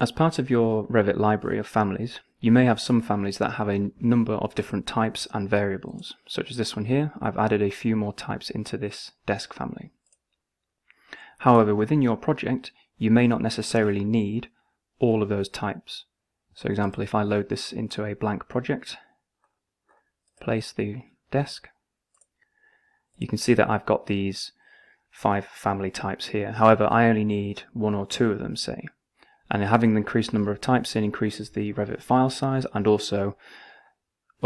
As part of your Revit library of families, you may have some families that have a number of different types and variables, such as this one here. I've added a few more types into this desk family. However, within your project, you may not necessarily need all of those types. So, for example, if I load this into a blank project, place the desk, you can see that I've got these 5 family types here. However, I only need 1 or 2 of them, say. And having the increased number of types in increases the Revit file size, and also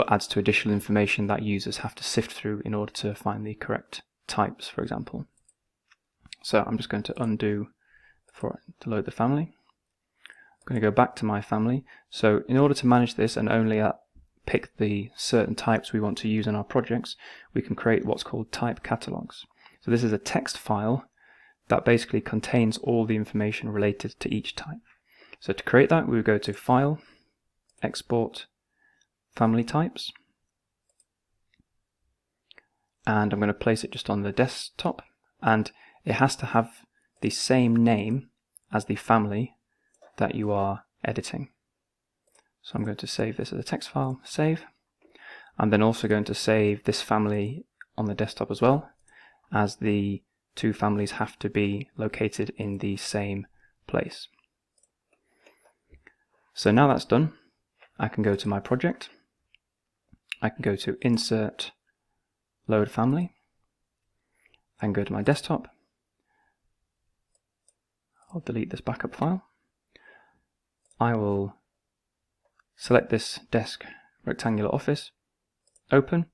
adds to additional information that users have to sift through in order to find the correct types, for example. So I'm just going to undo to load the family. I'm going to go back to my family. So in order to manage this and only pick the certain types we want to use in our projects, we can create what's called Type Catalogues. So this is a text file that basically contains all the information related to each type. So to create that, we would go to File, Export, Family Types, and I'm going to place it just on the desktop, and it has to have the same name as the family that you are editing. So I'm going to save this as a text file, save. I'm then also going to save this family on the desktop as well, as the 2 families have to be located in the same place. So now that's done, I can go to my project. I can go to Insert, Load Family. I can go to my desktop. I'll delete this backup file. I will select this desk rectangular office, open,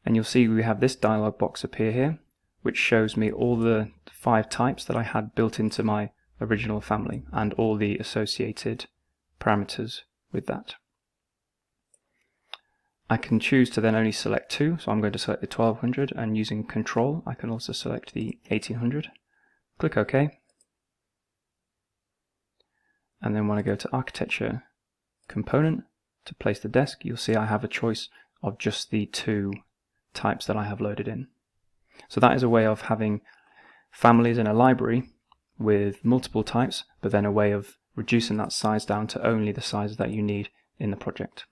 and you'll see we have this dialog box appear here, which shows me all the 5 types that I had built into my original family and all the associated parameters with that. I can choose to then only select 2, so I'm going to select the 1200, and using Control I can also select the 1800. Click OK, and then when I go to Architecture Component to place the desk, you'll see I have a choice of just the 2 types that I have loaded in. So that is a way of having families in a library with multiple types, but then a way of reducing that size down to only the size that you need in the project.